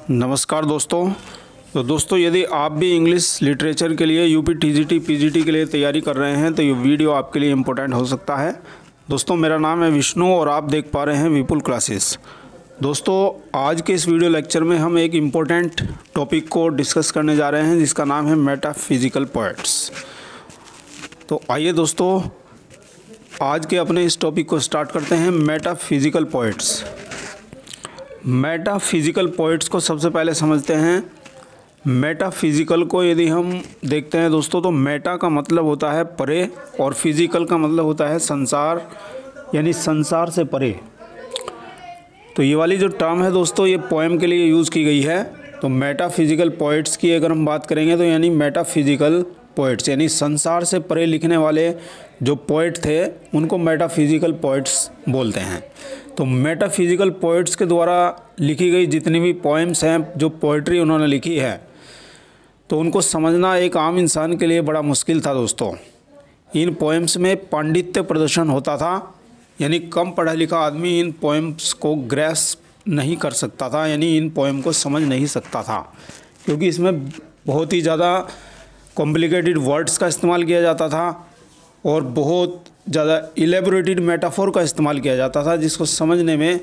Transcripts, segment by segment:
नमस्कार दोस्तों। तो दोस्तों, यदि आप भी इंग्लिश लिटरेचर के लिए यूपी टीजीटी पीजीटी के लिए तैयारी कर रहे हैं तो ये वीडियो आपके लिए इम्पोर्टेंट हो सकता है। दोस्तों, मेरा नाम है विष्णु और आप देख पा रहे हैं विपुल क्लासेस। दोस्तों, आज के इस वीडियो लेक्चर में हम एक इम्पोर्टेंट टॉपिक को डिस्कस करने जा रहे हैं जिसका नाम है मेटाफिजिकल पोएट्स। तो आइए दोस्तों, आज के अपने इस टॉपिक को स्टार्ट करते हैं। Metaphysical poets. मेटाफिजिकल पोएट्स को सबसे पहले समझते हैं। मेटाफिजिकल को यदि हम देखते हैं दोस्तों, तो मेटा का मतलब होता है परे और फिजिकल का मतलब होता है संसार, यानी संसार से परे। तो ये वाली जो टर्म है दोस्तों, ये पोएम के लिए यूज़ की गई है। तो मेटाफिजिकल पोएट्स की अगर हम बात करेंगे तो यानी मेटाफिजिकल पोएट्स यानी संसार से परे लिखने वाले जो पोएट थे उनको मेटाफिजिकल पोएट्स बोलते हैं। तो मेटाफिजिकल पोएट्स के द्वारा लिखी गई जितनी भी पोएम्स हैं, जो पोएट्री उन्होंने लिखी है, तो उनको समझना एक आम इंसान के लिए बड़ा मुश्किल था दोस्तों। इन पोएम्स में पांडित्य प्रदर्शन होता था, यानी कम पढ़ा लिखा आदमी इन पोएम्स को ग्रैस्प नहीं कर सकता था, यानी इन पोएम को समझ नहीं सकता था, क्योंकि इसमें बहुत ही ज़्यादा कॉम्प्लिकेटेड वर्ड्स का इस्तेमाल किया जाता था और बहुत ज़्यादा इलेबोरेटेड मेटाफोर का इस्तेमाल किया जाता था, जिसको समझने में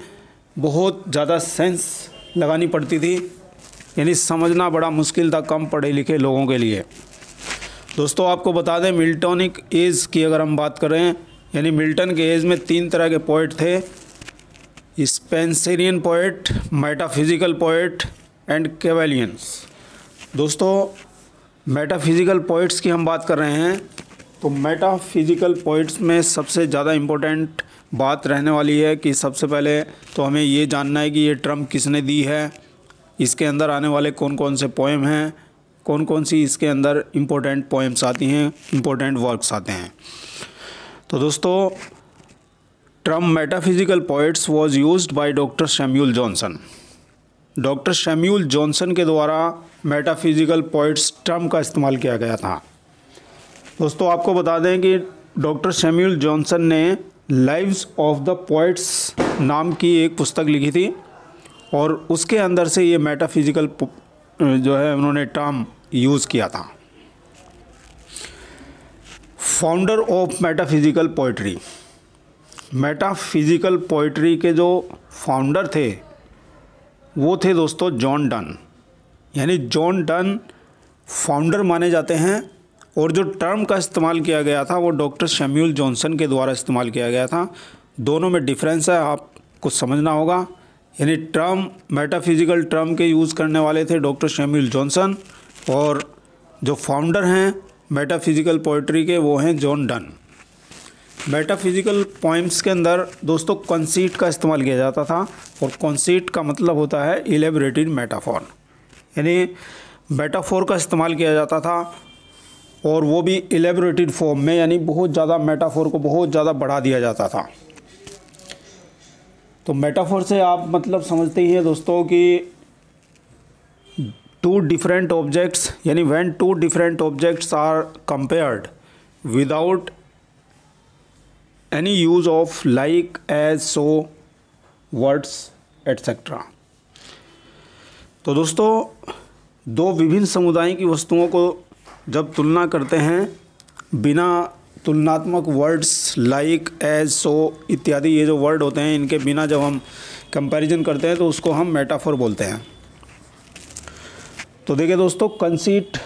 बहुत ज़्यादा सेंस लगानी पड़ती थी, यानी समझना बड़ा मुश्किल था कम पढ़े लिखे लोगों के लिए। दोस्तों, आपको बता दें, मिल्टॉनिक एज की अगर हम बात करें, यानी मिल्टन के एज में 3 तरह के पोएट थे: Spenserian poet, metaphysical poet and Cavaliers. दोस्तों, मेटाफिजिकल पोएट्स की हम बात कर रहे हैं, तो मेटाफिजिकल पोएट्स में सबसे ज़्यादा इम्पोर्टेंट बात रहने वाली है कि सबसे पहले तो हमें ये जानना है कि ये टर्म किसने दी है, इसके अंदर आने वाले कौन कौन से पोएम हैं, कौन कौन सी इसके अंदर इम्पोर्टेंट पोएम्स आती हैं, इम्पोर्टेंट वर्क्स आते हैं। तो दोस्तों, term metaphysical poets was used by doctor Samuel Johnson. Doctor Samuel Johnson के द्वारा मेटाफिजिकल पोएट्स टर्म का इस्तेमाल किया गया था। दोस्तों, आपको बता दें कि डॉक्टर सैमुअल जॉनसन ने लाइव्स ऑफ द पोएट्स नाम की एक पुस्तक लिखी थी और उसके अंदर से ये मेटाफिजिकल जो है उन्होंने टर्म यूज़ किया था। Founder of metaphysical poetry. Metaphysical poetry के जो फाउंडर थे वो थे दोस्तों जॉन डन, यानी जॉन डन फाउंडर माने जाते हैं। और जो टर्म का इस्तेमाल किया गया था वो डॉक्टर सैमुअल जॉनसन के द्वारा इस्तेमाल किया गया था। दोनों में डिफरेंस है, आपको समझना होगा। यानी टर्म मेटाफिजिकल टर्म के यूज़ करने वाले थे डॉक्टर सैमुअल जॉनसन और जो फाउंडर हैं मेटाफिजिकल पोइट्री के वो हैं जॉन डन। मेटाफिजिकल पोएम्स के अंदर दोस्तों कंसीट का इस्तेमाल किया जाता था और कंसीट का मतलब होता है इलेबोरेटेड मेटाफोर, यानी मेटाफोर का इस्तेमाल किया जाता था और वो भी इलेबोरेटेड फॉर्म में, यानी बहुत ज़्यादा मेटाफोर को बहुत ज़्यादा बढ़ा दिया जाता था। तो मेटाफोर से आप मतलब समझते ही हैं दोस्तों कि टू डिफरेंट ऑब्जेक्ट्स, यानी when two different objects are compared without any use of like, as, so, words etcetera. तो दोस्तों, दो विभिन्न समुदाय की वस्तुओं को जब तुलना करते हैं बिना तुलनात्मक वर्ड्स लाइक, एज, सो इत्यादि ये जो वर्ड होते हैं, इनके बिना जब हम कंपैरिजन करते हैं तो उसको हम मेटाफोर बोलते हैं। तो देखिए दोस्तों, कंसीट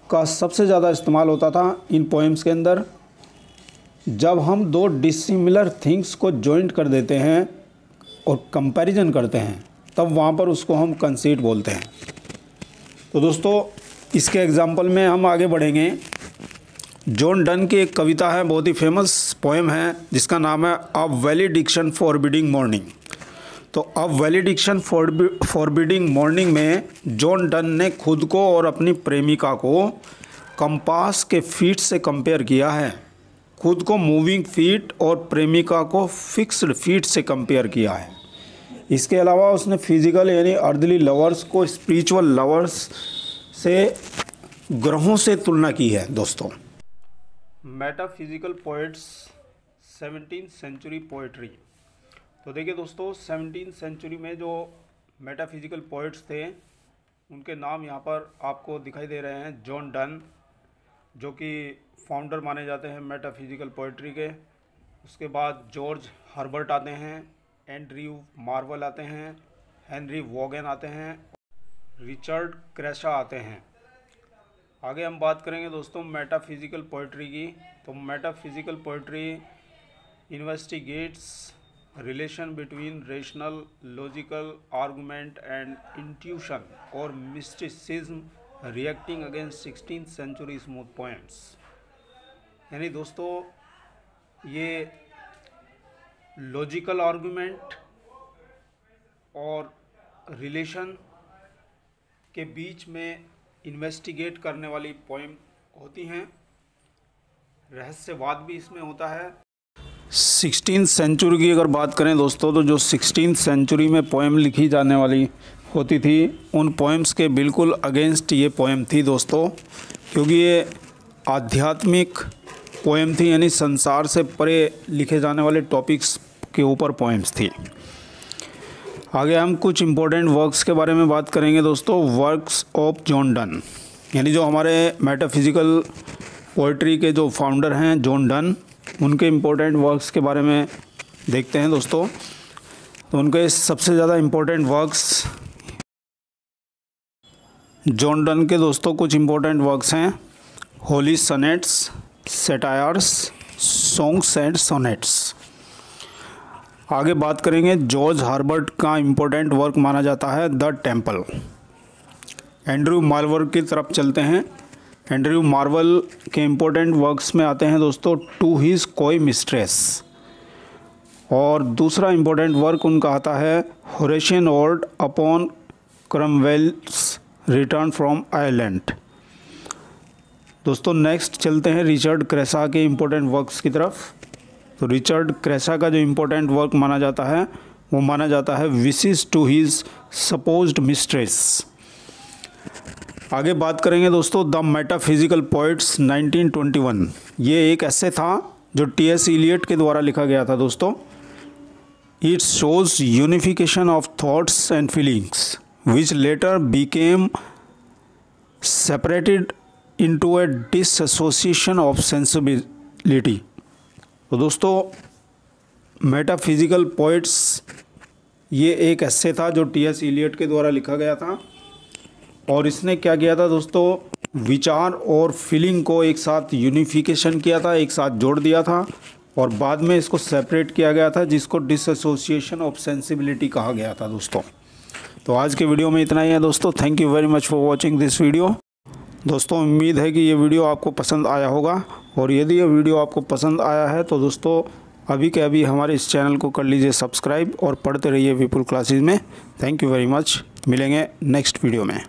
का सबसे ज़्यादा इस्तेमाल होता था इन पोएम्स के अंदर। जब हम दो डिसिमिलर थिंग्स को जॉइंट कर देते हैं और कंपैरिजन करते हैं तब वहाँ पर उसको हम कंसीट बोलते हैं। तो दोस्तों, इसके एग्जाम्पल में हम आगे बढ़ेंगे। जॉन डन की एक कविता है, बहुत ही फेमस पोएम है जिसका नाम है अ वैलिडिक्शन फॉरबिडिंग मॉर्निंग। तो अ वैलिडिक्शन फॉरबिडिंग मॉर्निंग में जॉन डन ने खुद को और अपनी प्रेमिका को कंपास के फीट से कंपेयर किया है। खुद को मूविंग फीट और प्रेमिका को फिक्स्ड फीट से कंपेयर किया है। इसके अलावा उसने फिजिकल यानी अर्दली लवर्स को स्पिरिचुअल लवर्स से ग्रहों से तुलना की है। दोस्तों, metaphysical poets 17th century poetry. तो देखिए दोस्तों, 17th सेंचुरी में जो मेटाफिजिकल पोइट्स थे उनके नाम यहाँ पर आपको दिखाई दे रहे हैं। जॉन डन, जो कि फाउंडर माने जाते हैं मेटाफिजिकल पोइट्री के। उसके बाद जॉर्ज हर्बर्ट आते हैं, एंड्रयू मार्वल आते हैं, हेनरी वोगन आते हैं, रिचर्ड क्रेशा आते हैं। आगे हम बात करेंगे दोस्तों मेटाफिजिकल पोइट्री की। तो metaphysical poetry investigates relation between rational logical argument and intuition और mysticism reacting against 16th century smooth poems. यानी दोस्तों ये लॉजिकल आर्गूमेंट और रिलेशन के बीच में इन्वेस्टिगेट करने वाली पोएम होती हैं। रहस्यवाद भी इसमें होता है। 16th सेंचुरी की अगर बात करें दोस्तों, तो जो 16th सेंचुरी में पोएम लिखी जाने वाली होती थी उन पोएम्स के बिल्कुल अगेंस्ट ये पोएम थी दोस्तों, क्योंकि ये आध्यात्मिक पोएम थी, यानी संसार से परे लिखे जाने वाले टॉपिक्स के ऊपर पोएम्स थी। आगे हम कुछ इम्पोर्टेंट वर्क्स के बारे में बात करेंगे दोस्तों। वर्क्स ऑफ जॉन डन, यानी जो हमारे मेटाफिजिकल पोइट्री के जो फाउंडर हैं जॉन डन, उनके इम्पोर्टेंट वर्क्स के बारे में देखते हैं दोस्तों। तो उनके सबसे ज़्यादा इम्पोर्टेंट वर्क्स जॉन डन के दोस्तों कुछ इम्पोर्टेंट वर्क्स हैं। Holy sonnets, satires, songs and sonnets. आगे बात करेंगे जॉर्ज हर्बर्ट का इम्पोर्टेंट वर्क माना जाता है द टेम्पल। एंड्रयू मार्वल की तरफ चलते हैं। एंड्रयू मार्वल के इम्पोर्टेंट वर्क्स में आते हैं दोस्तों टू हिज कोई मिस्ट्रेस, और दूसरा इम्पोर्टेंट वर्क उनका आता है Horatian ode upon Cromwell's return from Ireland. दोस्तों नेक्स्ट चलते हैं रिचर्ड क्रेशा के इम्पोर्टेंट वर्क्स की तरफ। तो रिचर्ड क्रेशा का जो इम्पोर्टेंट वर्क माना जाता है वो माना जाता है wishes to his supposed mistress. आगे बात करेंगे दोस्तों द मेटाफिजिकल पोइट्स 1921। ये एक ऐसे था जो टी.एस. इलियट के द्वारा लिखा गया था दोस्तों। It shows unification of thoughts and feelings which letter became separated into A dissociation of sensibility. तो दोस्तों मेटाफिजिकल पोइट्स ये एक ऐसे था जो टी.एस. इलियट के द्वारा लिखा गया था, और इसने क्या किया था दोस्तों, विचार और फीलिंग को एक साथ यूनिफिकेशन किया था, एक साथ जोड़ दिया था, और बाद में इसको सेपरेट किया गया था, जिसको डिसएसोसिएशन ऑफ सेंसिबिलिटी कहा गया था दोस्तों। तो आज के वीडियो में इतना ही है दोस्तों। Thank you very much for watching this video. दोस्तों उम्मीद है कि ये वीडियो आपको पसंद आया होगा, और यदि ये वीडियो आपको पसंद आया है तो दोस्तों अभी के अभी हमारे इस चैनल को कर लीजिए सब्सक्राइब और पढ़ते रहिए विपुल क्लासेस में। Thank you very much. मिलेंगे नेक्स्ट वीडियो में।